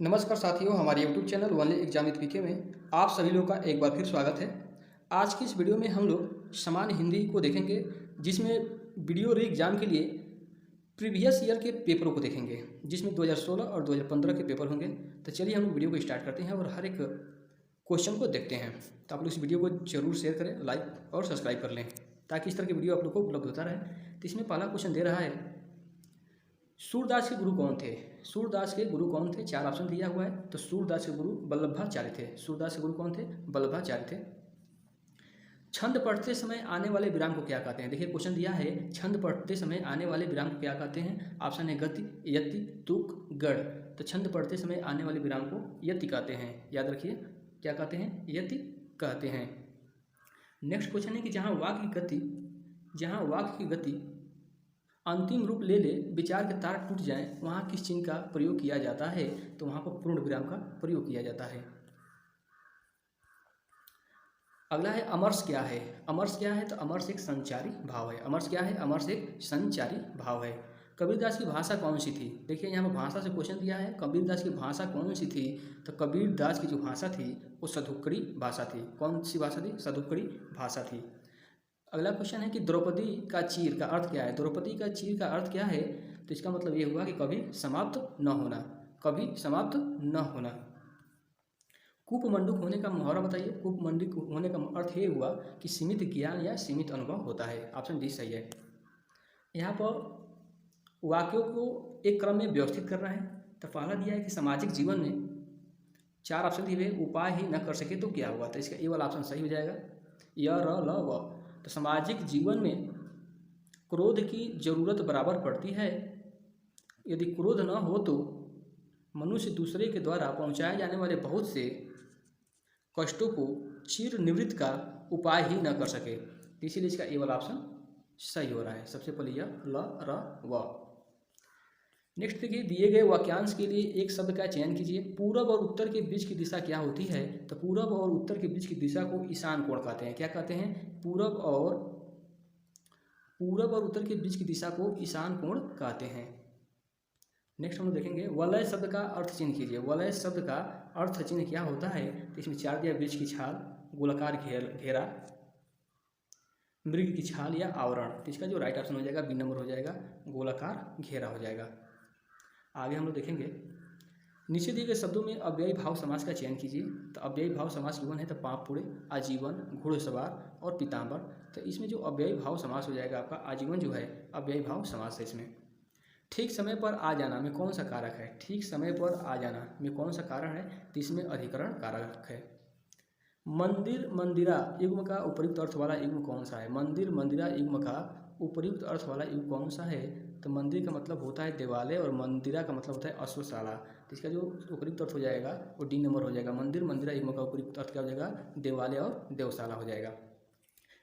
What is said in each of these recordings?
नमस्कार साथियों, हमारे YouTube channel only exam with PK में आप सभी लोग का एक बार फिर स्वागत है। आज की इस वीडियो में हम लोग सामान्य हिंदी को देखेंगे, जिसमें वीडियो री एग्जाम के लिए प्रीवियस ईयर के पेपरों को देखेंगे, जिसमें 2016 और 2015 के पेपर होंगे। तो चलिए हम लोग वीडियो को स्टार्ट करते हैं और हर एक क्वेश्चन को देखते हैं। तो आप लोग इस वीडियो को जरूर शेयर करें, लाइक और सब्सक्राइब कर लें, ताकि इस तरह की वीडियो आप लोग को उपलब्ध होता रहे। तो इसमें पहला क्वेश्चन दे रहा है, सूरदास के गुरु कौन थे? सूरदास के गुरु कौन थे? चार ऑप्शन दिया हुआ है। तो सूरदास के गुरु वल्लभाचार्य थे। सूरदास के गुरु कौन थे? वल्लभाचार्य थे। छंद पढ़ते समय आने वाले विराम को क्या कहते हैं? देखिए क्वेश्चन दिया है, छंद पढ़ते समय आने वाले विराम को क्या कहते हैं? ऑप्शन है गति, यति, तुक, गढ़। तो छंद पढ़ते समय आने वाले विराम को यति कहते हैं। याद रखिए, क्या कहते हैं? यति कहते हैं। नेक्स्ट क्वेश्चन है कि जहाँ वाक्य की गति अंतिम रूप ले ले, विचार के तार टूट जाएं, वहाँ किस चिन्ह का प्रयोग किया जाता है? तो वहाँ पर पूर्ण विराम का प्रयोग किया जाता है। अगला है अमर्ष क्या है? अमर्ष क्या है? तो अमर्ष एक संचारी भाव है। अमर्ष क्या है? अमर्ष एक संचारी भाव है। कबीरदास की भाषा कौन सी थी? देखिए यहाँ पर भाषा से क्वेश्चन दिया है, कबीरदास की भाषा कौन सी थी? तो कबीरदास की जो भाषा थी वो सधुक्कड़ी भाषा थी। कौन सी भाषा थी? सधुक्कड़ी भाषा थी। अगला क्वेश्चन है कि द्रौपदी का चीर का अर्थ क्या है? द्रौपदी का चीर का अर्थ क्या है? तो इसका मतलब ये हुआ कि कभी समाप्त न होना, कभी समाप्त न होना। कूपमंडूक होने का मुहावरा बताइए। कूपमंडूक होने का अर्थ ये हुआ कि सीमित ज्ञान या सीमित अनुभव होता है। ऑप्शन डी सही है। यहाँ पर वाक्यों को एक क्रम में व्यवस्थित करना है। तो पहला दिया है कि सामाजिक जीवन में, चार ऑप्शन दिए हुए, उपाय ही न कर सके तो क्या हुआ? तो इसका ए वाला ऑप्शन सही हो जाएगा, य र ल व। तो सामाजिक जीवन में क्रोध की जरूरत बराबर पड़ती है। यदि क्रोध न हो तो मनुष्य दूसरे के द्वारा पहुंचाए जाने वाले बहुत से कष्टों को चिर निवृत्त का उपाय ही न कर सके। इसीलिए इसका ए वाला ऑप्शन सही हो रहा है। सबसे पहले यह ल र व। नेक्स्ट देखिए, दिए गए वाक्यांश के लिए एक शब्द का चयन कीजिए। पूरब और उत्तर के बीच की दिशा क्या होती है? तो पूरब और उत्तर के बीच की दिशा को ईशान कोण कहते हैं। क्या कहते हैं? पूरब और उत्तर के बीच की दिशा को ईशान कोण कहते हैं। नेक्स्ट हम लोग देखेंगे, वलय शब्द का अर्थ चिन्ह कीजिए। वलय शब्द का अर्थ चिन्ह क्या होता है? तो इसमें चार दिया, बीच की छाल, गोलाकार घेरा, मृग की छाल या आवरण। तो इसका जो राइट ऑप्शन हो जाएगा, बी नंबर हो जाएगा, गोलाकार घेरा हो जाएगा। आगे हम लोग देखेंगे, नीचे दिए गए शब्दों में अव्ययी भाव समास का चयन कीजिए। तो अव्ययी भाव समास कौन है? तो पाँवपुड़े, आजीवन, घुड़सवार और पीताम्बर। तो इसमें जो अव्ययी भाव समास हो जाएगा आपका आजीवन, जो है अव्ययी भाव समास है इसमें। ठीक समय पर आ जाना में कौन सा कारक है? ठीक समय पर आ जाना में कौन सा कारक है? तो इसमें अधिकरण कारक है। मंदिर मंदिरा युग्म का उपयुक्त अर्थ वाला युग्म कौन सा है? मंदिर मंदिरा युग्म का उपयुक्त अर्थ वाला युग्म कौन सा है? तो मंदिर का मतलब होता है देवालय और मंदिरा का मतलब होता है अश्वशाला। तो इसका जो उपयुक्त अर्थ हो जाएगा वो डी नंबर हो जाएगा। मंदिर मंदिरा युग्म का उपयुक्त अर्थ क्या हो जाएगा? देवालय और देवशाला हो जाएगा।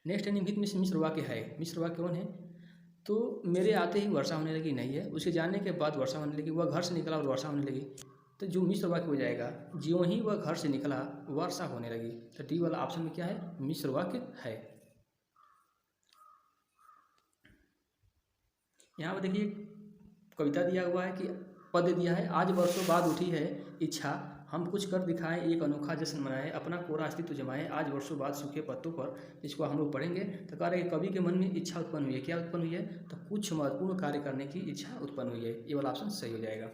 नेक्स्ट है, निम्नलिखित में मिश्र वाक्य है। मिश्र वाक्य कौन है? तो मेरे आते ही वर्षा होने लगी नहीं है, उसके जाने के बाद वर्षा होने लगी, वह घर से निकला और वर्षा होने लगी। तो जो मिश्र वाक्य हो जाएगा, ज्यों ही वह घर से निकला वर्षा होने लगी। तो डी वाला ऑप्शन में क्या है? मिश्र वाक्य है। यहाँ पर देखिए कविता दिया हुआ है कि पद दिया है, आज वर्षों बाद उठी है इच्छा, हम कुछ कर दिखाएं, एक अनोखा जश्न मनाएं, अपना कोरा अस्तित्व जमाएं, आज वर्षों बाद सूखे पत्तों पर। इसको हम लोग पढ़ेंगे। तो कह रहे हैं कवि के मन में इच्छा उत्पन्न हुई है। क्या उत्पन्न हुई है? तो कुछ महत्वपूर्ण कार्य करने की इच्छा उत्पन्न हुई है। ये वाला ऑप्शन सही हो जाएगा।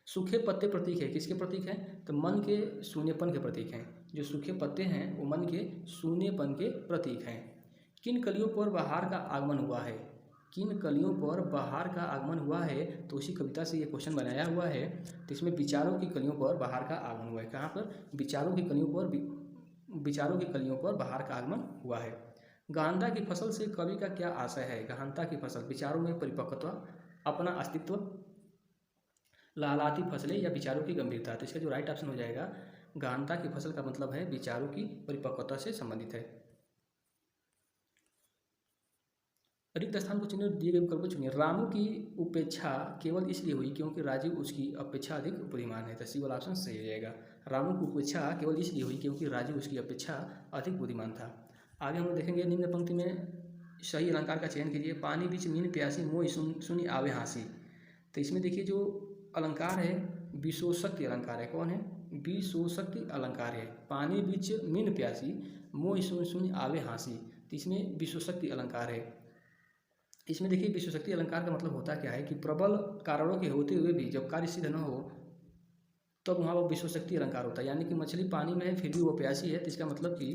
सूखे पत्ते प्रतीक है, किसके प्रतीक हैं? तो मन के शून्यपन के प्रतीक हैं। जो सूखे पत्ते हैं वो मन के शून्यपन के प्रतीक हैं। किन कलियों पर बहार का आगमन हुआ है? किन कलियों पर बहार का आगमन हुआ है? तो उसी कविता से ये क्वेश्चन बनाया हुआ है। तो इसमें विचारों की कलियों पर बहार का आगमन हुआ है। कहाँ पर? विचारों की कलियों पर बहार का आगमन हुआ है। गहनता की फसल से कवि का क्या आशय है? गहनता की फसल, विचारों में परिपक्वता, अपना अस्तित्व, लहलाती फसलें या विचारों की गंभीरता। तो इसका जो राइट ऑप्शन हो जाएगा, गहनता की फसल का मतलब है विचारों की परिपक्वता से संबंधित है। रिक्त स्थान को चुनिए, दिए गए विकल्प को चुनिए। रामू की उपेक्षा केवल इसलिए हुई क्योंकि राजीव उसकी अपेक्षा अधिक बुद्धिमान है। तो सी वाला ऑप्शन सही हो जाएगा। रामू की उपेक्षा केवल इसलिए हुई क्योंकि राजीव उसकी अपेक्षा अधिक बुद्धिमान था। आगे हम लोग देखेंगे, निम्न पंक्ति में सही अलंकार का चयन कीजिए। पानी बीच मीन प्यासी, मोह सुनी आवे हाँसी। तो इसमें देखिए जो अलंकार है विशोशक्ति अलंकार है। कौन है? विशोशक्ति अलंकार है। पानी बीच मीन प्यासी, मोह सुन सुन आवे हाँसी। तो इसमें विशोशक्ति अलंकार है। इसमें देखिए विशोशक्ति अलंकार का मतलब होता क्या है कि प्रबल कारणों के होते हुए भी जब कार्य सिद्ध न हो तब तो वहाँ वो विशोशक्ति अलंकार होता है। यानी कि मछली पानी में है फिर भी वो प्यासी है, तो इसका मतलब कि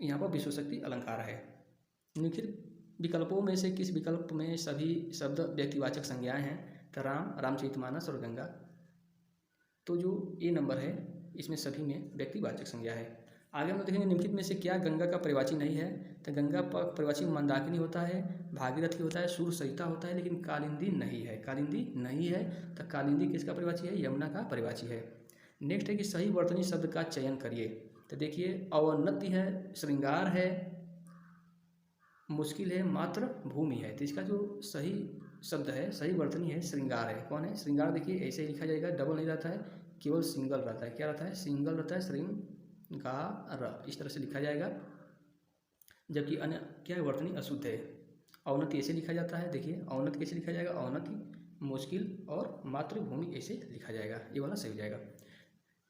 यहाँ पर विशोशक्ति अलंकार है। निम्नलिखित विकल्पों में से किस विकल्प में सभी शब्द व्यक्तिवाचक संज्ञाएं हैं? तो राम, रामचरितमानस और गंगा। तो जो ए नंबर है इसमें सभी में व्यक्तिवाचक संज्ञा है। आगे हम देखेंगे निम्नलिखित में से क्या गंगा का परिवाची नहीं है? तो गंगा का परिवाची मंदाकिनी होता है, भागीरथी होता है, सूर सरिता होता है, लेकिन कालिंदी नहीं है। कालिंदी नहीं है, तो कालिंदी किसका परिवाची है? यमुना का परिवाची है। नेक्स्ट है कि सही वर्तनी शब्द का चयन करिए। तो देखिए अवनति है, श्रृंगार है, मुश्किल है, मात्र भूमि है। तो इसका जो सही शब्द है, सही वर्तनी है, श्रृंगार है। कौन है? श्रृंगार देखिए ऐसे ही लिखा जाएगा, डबल नहीं रहता है, केवल सिंगल रहता है। क्या रहता है? सिंगल रहता है, श्रृंगार, इस तरह से लिखा जाएगा। जबकि अन्य क्या है? वर्तनी अशुद्ध है। अवनति ऐसे लिखा जाता है। देखिए अवनति कैसे लिखा जाएगा? अवनति, मुश्किल और मातृभूमि ऐसे लिखा जाएगा। ये वाला सही हो जाएगा।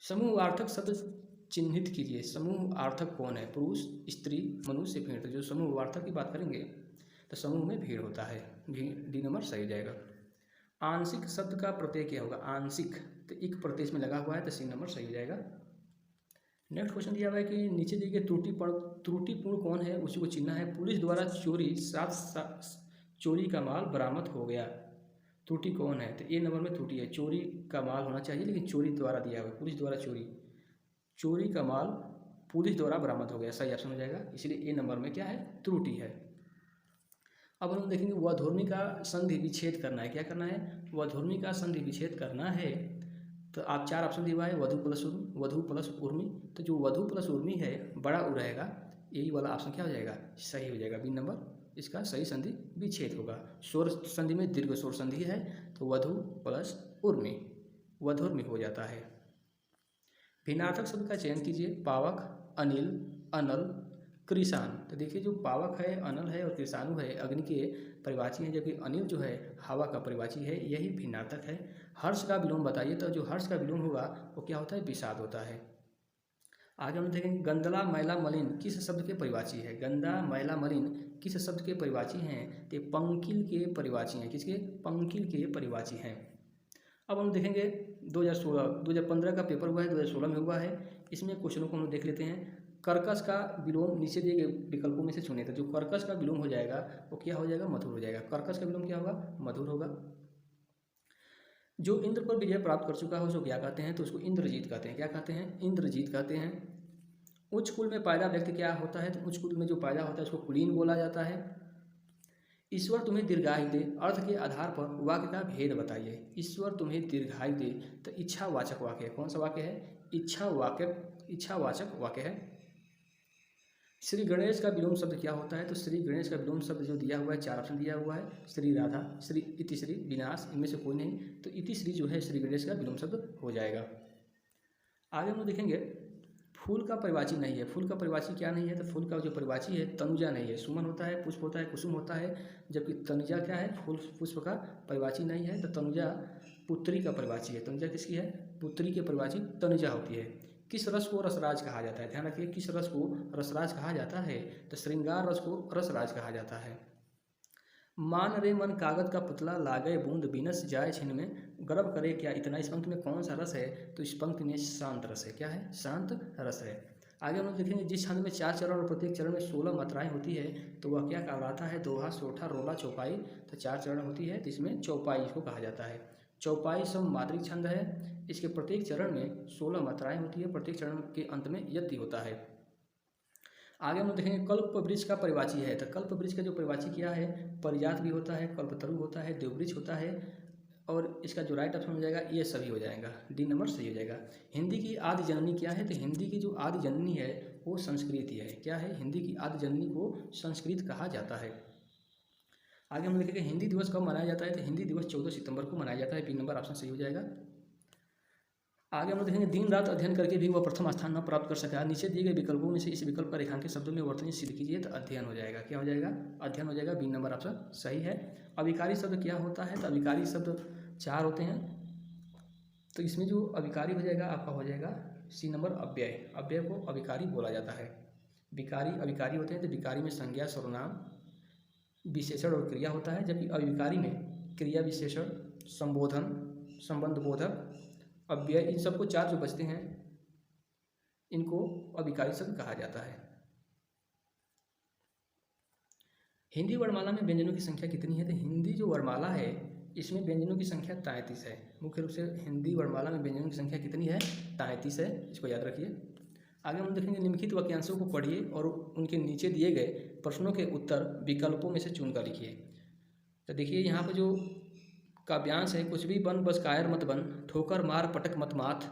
समूहार्थक शब्द चिन्हित कीजिए। समूहार्थक कौन है? पुरुष, स्त्री, मनुष्य, भीड़। तो जो समूहार्थक की बात करेंगे तो समूह में भीड़ होता है। डी नंबर सही हो जाएगा। आंशिक शब्द का प्रत्यय क्या होगा? आंशिक, तो एक प्रत्यय में लगा हुआ है, तो सी नंबर सही हो जाएगा। नेक्स्ट क्वेश्चन दिया हुआ है कि नीचे दी गई त्रुटिपूर्ण कौन है, उसी को चिन्हना है। पुलिस द्वारा चोरी का माल बरामद हो गया। त्रुटि कौन है? तो ए नंबर में त्रुटि है। चोरी का माल होना चाहिए, लेकिन चोरी द्वारा दिया हुआ है। पुलिस द्वारा चोरी का माल पुलिस द्वारा बरामद हो गया, सही ऑप्शन हो जाएगा। इसलिए ए नंबर में क्या है? त्रुटि है। अब हम देखेंगे वधूर्मी का संधि विच्छेद करना है। क्या करना है? वधूर्मी का संधि विच्छेद करना है। तो आप 4 ऑप्शन दिया हुआ है, वधु प्लस उर्मी। तो जो वधु प्लस उर्मी है बड़ा उ रहेगा, यही वाला ऑप्शन क्या हो जाएगा? सही हो जाएगा। बी नंबर इसका सही संधि विच्छेद होगा। स्वर संधि में दीर्घ स्वर संधि है, तो वधु प्लस उर्मी वधुर्मी हो जाता है। भिन्नार्थक शब्द का चयन कीजिए। पावक, अनिल, अनल, कृषाण। तो देखिए जो पावक है, अनल है और कृषाणु है अग्नि के परिवाची हैं, जबकि अनिल जो है हवा का परिवाची है। यही भिन्नार्थक है। हर्ष का विलोम बताइए। तो जो हर्ष का विलोम होगा वो क्या होता है? विषाद होता है। आगे हम देखेंगे गंदला, मैला, मलिन किस शब्द के परिवाची है? गंदा, मैला, मलिन किस शब्द के परिवाची हैं? तो पंकिल के परिवाची हैं। किसके? पंकिल के परिवाची हैं। अब हम देखेंगे 2015 का पेपर हुआ है, 2016 में हुआ है। इसमें क्वेश्चनों को हम देख लेते हैं। कर्कश का विलोम नीचे दिए गए विकल्पों में से चुने। तो जो कर्कश का विलोम हो जाएगा वो क्या हो जाएगा? मधुर हो जाएगा। कर्कश का विलोम क्या होगा? मधुर होगा। जो इंद्र पर विजय प्राप्त कर चुका है उसको क्या कहते हैं? तो उसको इंद्रजीत कहते हैं। क्या कहते हैं? इंद्रजीत कहते हैं। उच्च कुल में पैदा व्यक्ति क्या होता है? तो उच्च कुल में जो पैदा होता है उसको कुलीन बोला जाता है। ईश्वर तुम्हें दीर्घायु दे, अर्थ के आधार पर वाक्य का भेद बताइए। ईश्वर तुम्हें दीर्घायु दे, तो इच्छावाचक वाक्य है। कौन सा वाक्य है? इच्छावाचक वाक्य है। श्री गणेश का विलोम शब्द क्या होता है? तो श्री गणेश का विलोम शब्द जो दिया हुआ है, 4 ऑप्शन दिया हुआ है। श्री राधा, श्री इतिश्री, विनाश, इनमें से कोई नहीं। तो इतिश्री जो है श्री गणेश का विलोम शब्द हो जाएगा। आगे हम लोग देखेंगे फूल का परिवाची नहीं है। फूल का परिवाची क्या नहीं है? तो फूल का जो परिवाची है तनुजा नहीं है। सुमन होता है, पुष्प होता है, कुसुम होता है, जबकि तनुजा क्या है? फूल पुष्प का परिवाची नहीं है। तो तनुजा पुत्री का परिवाची है। तनुजा किसकी है? पुत्री के परिवाची तनुजा होती है। किस रस को रसराज कहा जाता है? ध्यान रखिए, किस रस को रसराज कहा जाता है? तो श्रृंगार रस को रसराज कहा जाता है। मान रे मन कागज का पुतला, लागे बूंद बिनस जाए छिन में, गर्व करे क्या इतना। इस पंक्ति में कौन सा रस है? तो इस पंक्ति में शांत रस है। क्या है? शांत रस है। आगे हम लोग देखेंगे जिस छंद में 4 चरण और प्रत्येक चरण में 16 मात्राएं होती है तो वह क्या कहलाता है? दोहा, सोठा, रोला, चौपाई। तो 4 चरण होती है तो इसमें चौपाई इसको कहा जाता है। चौपाई सममात्रिक छंद है। इसके प्रत्येक चरण में 16 मात्राएं होती है। प्रत्येक चरण के अंत में यति होता है। आगे हम देखेंगे कल्प वृक्ष का परिवाची है। तो कल्प वृक्ष का जो परिवाची क्या है? परिजात भी होता है, कल्पतरु होता है, देववृक्ष होता है। और इसका जो राइट ऑप्शन हो जाएगा ये सभी हो जाएगा। डी नंबर सही हो जाएगा। हिंदी की आदि जननी क्या है? तो हिंदी की जो आदि जननी है वो संस्कृत ही है। क्या है? हिंदी की आदि जननी को संस्कृत कहा जाता है। आगे हम देखेंगे हिंदी दिवस कब मनाया जाता है? तो हिंदी दिवस 14 सितंबर को मनाया जाता है। बी नंबर ऑप्शन सही हो जाएगा। आगे हम लोग देखेंगे दिन रात अध्ययन करके भी वह प्रथम स्थान न प्राप्त कर सका। नीचे दिए गए विकल्पों में से इस विकल्प का रेखांकित शब्दों में वर्तनी सिद्ध कीजिए। तो अध्ययन हो जाएगा। क्या हो जाएगा? अध्ययन हो जाएगा। बी नंबर ऑप्शन सही है। अविकारी शब्द क्या होता है? तो अविकारी शब्द 4 होते हैं। तो इसमें जो अभिकारी हो जाएगा आपका हो जाएगा सी नंबर अव्यय। अव्यय को अभिकारी बोला जाता है। विकारी अभिकारी होते हैं, तो विकारी में संज्ञा सर्वनाम विशेषण और क्रिया होता है, जबकि अविकारी में क्रिया विशेषण संबोधन संबंध बोधक अव्यय इन सबको 4 जो बचते हैं इनको अविकारी शब्द कहा जाता है। हिंदी वर्णमाला में व्यंजनों की संख्या कितनी है? तो हिंदी जो वर्णमाला है इसमें व्यंजनों की संख्या 33 है। मुख्य रूप से हिंदी वर्णमाला में व्यंजनों की संख्या कितनी है? 33 है, इसको याद रखिए। आगे हम देखेंगे निम्नलिखित वाक्यांशों को पढ़िए और उनके नीचे दिए गए प्रश्नों के उत्तर विकल्पों में से चुनकर लिखिए। तो देखिए यहाँ पर जो काव्यांश है, कुछ भी बन बस कायर मत बन, ठोकर मार पटक मत माथ,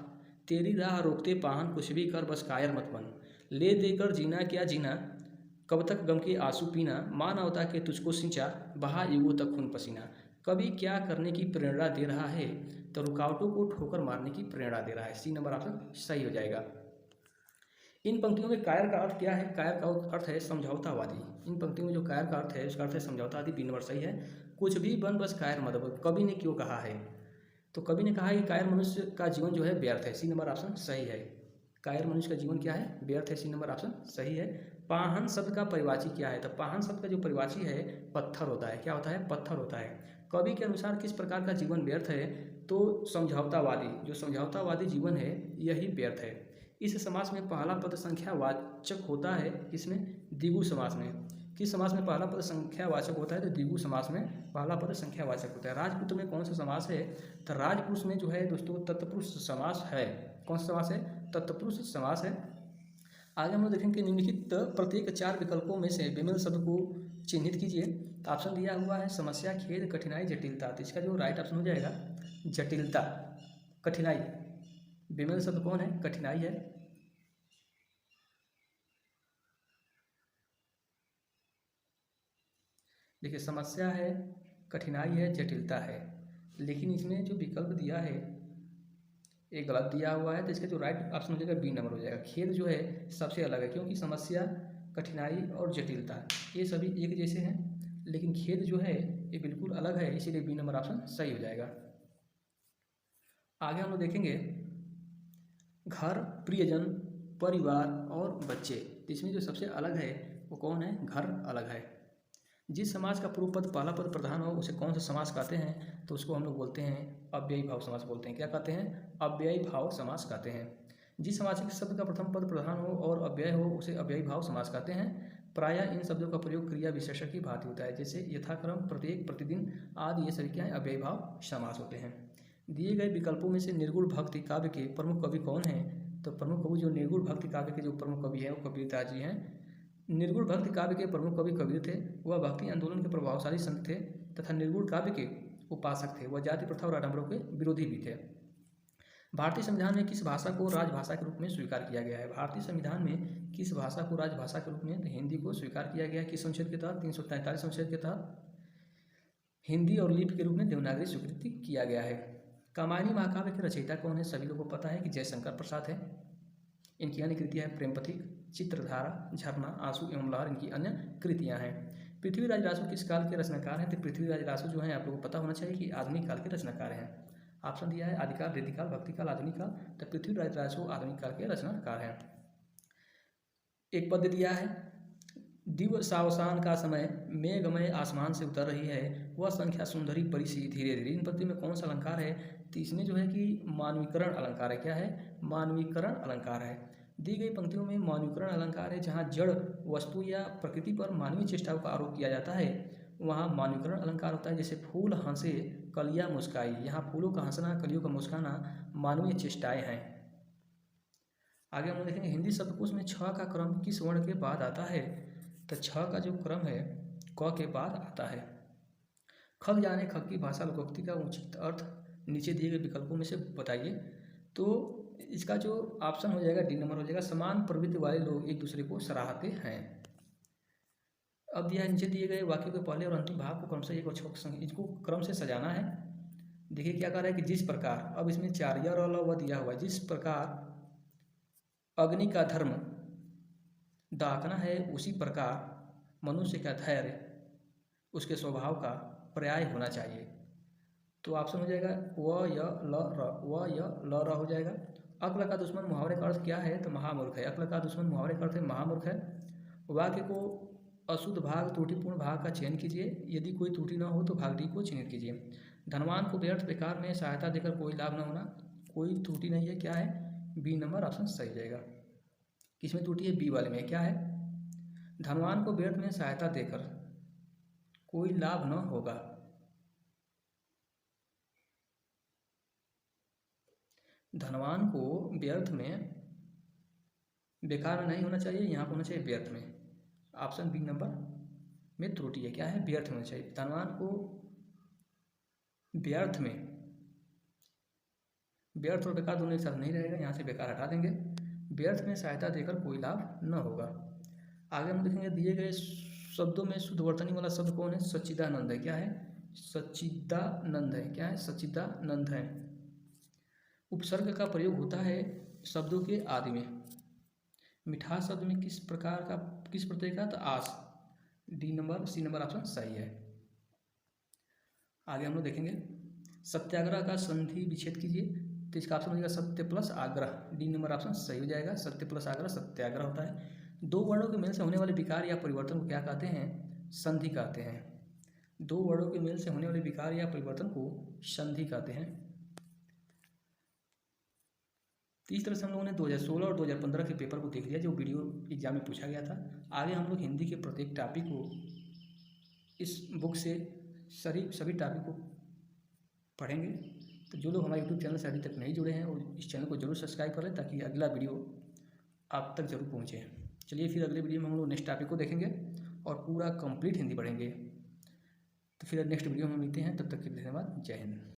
तेरी राह रोकते पाहन, कुछ भी कर बस कायर मत बन, ले देकर जीना क्या जीना, कब तक गम के आंसू पीना, मानवता के तुझको सिंचा, बहा युगों तक खून पसीना। कवि क्या करने की प्रेरणा दे रहा है? तो रुकावटों को ठोकर मारने की प्रेरणा दे रहा है। सी नंबर ऑप्शन सही हो जाएगा। इन पंक्तियों में कायर का अर्थ क्या है? कायर का अर्थ है समझौतावादी। इन पंक्तियों में जो कायर का अर्थ है उसका अर्थ है समझौतावादी। बी नंबर सही है। कुछ भी बन बस कायर मत बन, कवि ने क्यों कहा है? तो कवि ने कहा है कि कायर मनुष्य का जीवन जो है व्यर्थ है। सी नंबर ऑप्शन सही है। कायर मनुष्य का जीवन क्या है? व्यर्थ है। सी नंबर ऑप्शन सही है। पाहन शब्द का परिवाची क्या है? तो पाहन शब्द का जो परिवाची है पत्थर होता है। क्या होता है? पत्थर होता है। कवि के अनुसार किस प्रकार का जीवन व्यर्थ है? तो समझौतावादी, जो समझौतावादी जीवन है यही व्यर्थ है। इस समास में पहला पद संख्यावाचक होता है, किसमें? द्विगु समास में। किस समास में पहला पद संख्यावाचक होता है? तो द्विगु समास में पहला पद संख्यावाचक होता है। राजपूत में कौन सा समास है? तो राजपुरुष में जो है दोस्तों तत्पुरुष समास है। कौन सा समास है? तत्पुरुष समास है। आगे हम लोग देखेंगे कि निम्नलिखित प्रत्येक 4 विकल्पों में से बेमेल शब्द को चिन्हित कीजिए। तो ऑप्शन दिया हुआ है समस्या, खेद, कठिनाई, जटिलता। तो इसका जो राइट ऑप्शन हो जाएगा जटिलता, कठिनाई। बेमेल शब्द कौन है? कठिनाई है। देखिए समस्या है, कठिनाई है, जटिलता है, लेकिन इसमें जो विकल्प दिया है एक गलत दिया हुआ है। तो इसका जो राइट ऑप्शन हो जाएगा बी नंबर हो जाएगा। खेद जो है सबसे अलग है, क्योंकि समस्या, कठिनाई और जटिलता ये सभी एक जैसे हैं, लेकिन खेद जो है ये बिल्कुल अलग है, इसीलिए बी नंबर ऑप्शन सही हो जाएगा। आगे हम लोग देखेंगे घर, प्रियजन, परिवार और बच्चे। तो इसमें जो सबसे अलग है वो कौन है? घर अलग है। जिस समास का पूर्व पद पहला पद प्रधान हो उसे कौन सा समास कहते हैं? तो उसको हम लोग बोलते हैं अव्ययी भाव समास बोलते हैं। क्या कहते हैं? अव्ययी भाव समास कहते हैं। जिस समासिक शब्द का प्रथम पद प्रधान हो और अव्यय हो उसे अव्ययी भाव समास कहते हैं। प्रायः इन शब्दों का प्रयोग क्रिया विशेषण की भांति होता है, जैसे यथाक्रम, प्रत्येक, प्रतिदिन आदि। ये सभी क्या है? अव्ययी भाव समास होते हैं। दिए गए विकल्पों में से निर्गुण भक्ति काव्य के प्रमुख कवि कौन हैं? तो प्रमुख कवि जो निर्गुण भक्ति काव्य के जो प्रमुख कवि हैं वो कबीरदास जी हैं। निर्गुण भक्ति काव्य के प्रमुख कवि कबीर थे। वह भक्ति आंदोलन के प्रभावशाली संत थे तथा निर्गुण काव्य के उपासक थे। वह जाति प्रथा और आडंबरों के विरोधी भी थे। भारतीय संविधान में किस भाषा को राजभाषा के रूप में स्वीकार किया गया है? भारतीय संविधान में किस भाषा को राजभाषा के रूप में? तो हिंदी को स्वीकार किया गया है। किस अनुच्छेद के तहत? 343 अनुच्छेद के तहत हिंदी और लिपि के रूप में देवनागरी स्वीकृति किया गया है। कामायनी महाकाव्य के रचयिता कौन है? सभी लोगों को पता है कि जयशंकर प्रसाद है। इनकी अन्य कृतियाँ हैं प्रेम पथिक, चित्रधारा, झरना, आंसू एवं लहर इनकी अन्य कृतियाँ हैं। पृथ्वीराज रासो किस काल के रचनाकार हैं? तो पृथ्वीराज रासो जो हैं आप लोगों को पता होना चाहिए कि आधुनिक काल के रचनाकार हैं। ऑप्शन दिया है आदिकाल, ऋद्धिकाल, भक्तिकाल, आधुनिक काल। तो पृथ्वीराज रासो आधुनिक काल के रचनाकार हैं। एक पद्य दिया है दिव सावसान का समय, मेघमय आसमान से उतर रही है, वह संख्या सुंदरी परी सी धीरे धीरे। इन पद्य में कौन सा अलंकार है? तो इसमें जो है कि मानवीकरण अलंकार है। क्या है? मानवीकरण अलंकार है। दी गई पंक्तियों में मानवीकरण अलंकार है। जहाँ जड़ वस्तु या प्रकृति पर मानवीय चेष्टाओं का आरोप किया जाता है वहाँ मानवीकरण अलंकार होता है। जैसे फूल हंसे कलियाँ मुस्काई, यहाँ फूलों का हंसना, कलियों का मुस्काना मानवीय चेष्टाएँ हैं। आगे हम देखेंगे हिंदी शब्दकोश में छ का क्रम किस वर्ण के बाद आता है? तो छ का जो क्रम है क के बाद आता है। खग जाने खग की भाषा लोकोक्ति का उचित अर्थ नीचे दिए गए विकल्पों में से बताइए। तो इसका जो ऑप्शन हो जाएगा डी नंबर हो जाएगा। समान प्रवृत्ति वाले लोग एक दूसरे को सराहते हैं। अब दिया नीचे दिए गए वाक्य के पहले और अंतिम भाग को क्रम से एक अक्षर संग इसको क्रम से सजाना है। देखिए क्या कर रहा है कि जिस प्रकार, अब इसमें 4 य और ल व दिया हुआ है। जिस प्रकार अग्नि का धर्म दाहना है उसी प्रकार मनुष्य का धैर्य उसके स्वभाव का पर्याय होना चाहिए। तो ऑप्शन हो जाएगा व य ल र, व य ल र हो जाएगा। अक्ल का दुश्मन मुहावरे का अर्थ क्या है? तो महामूर्ख है। अक्ल का दुश्मन मुहावरे का अर्थ है महामूर्ख है। वाक्य को अशुद्ध भाग त्रुटिपूर्ण भाग का चयन कीजिए, यदि कोई त्रुटि न हो तो भाग डी को चिन्हित कीजिए। धनवान को व्यर्थ बेकार में सहायता देकर कोई लाभ न होना, कोई त्रुटि नहीं है, क्या है? बी नंबर ऑप्शन सही हो जाएगा। किसमें त्रुटि है? बी वाले में। क्या है? धनवान को व्यर्थ में सहायता देकर कोई लाभ न होगा। धनवान को व्यर्थ में, बेकार में नहीं होना चाहिए, यहाँ पर होना चाहिए व्यर्थ में। ऑप्शन बी नंबर में त्रुटि है। क्या है? व्यर्थ में होना चाहिए। धनवान को व्यर्थ में, व्यर्थ और बेकार दोनों एक साथ नहीं रहेगा, यहाँ से बेकार हटा देंगे। व्यर्थ में सहायता देकर कोई लाभ न होगा। आगे हम देखेंगे दिए गए शब्दों में शुद्ध वर्तनी वाला शब्द कौन है? सच्चिदानंद है। क्या है? सच्चिदानंद है। क्या है? सच्चिदानंद है। उपसर्ग का प्रयोग होता है शब्दों के आदि में। मिठास शब्द में किस प्रत्यय का? तो आस। D number, C number option सही है। आगे हम लोग देखेंगे सत्याग्रह का संधि विच्छेद कीजिए, तो इसका ऑप्शन हो जाएगा सत्य प्लस आग्रह। डी नंबर ऑप्शन सही हो जाएगा। सत्य प्लस आग्रह सत्याग्रह होता है। दो वर्णों के मेल से होने वाले विकार या परिवर्तन को क्या कहते हैं? संधि कहते हैं। दो वर्णों के मेल से होने वाले विकार या परिवर्तन को संधि कहते हैं। तो इस तरह से हम लोगों ने 2016 और 2015 के पेपर को देख लिया, जो वीडियो एग्जाम में पूछा गया था। आगे हम लोग हिंदी के प्रत्येक टॉपिक को इस बुक से सभी टॉपिक को पढ़ेंगे। तो जो लोग हमारे यूट्यूब चैनल से अभी तक नहीं जुड़े हैं वो इस चैनल को जरूर सब्सक्राइब करें, ताकि अगला वीडियो आप तक जरूर पहुँचे। चलिए फिर अगले वीडियो में हम लोग नेक्स्ट टॉपिक को देखेंगे और पूरा कंप्लीट हिंदी पढ़ेंगे। तो फिर नेक्स्ट वीडियो में मिलते हैं, तब तक के लिए धन्यवाद। जय हिंद।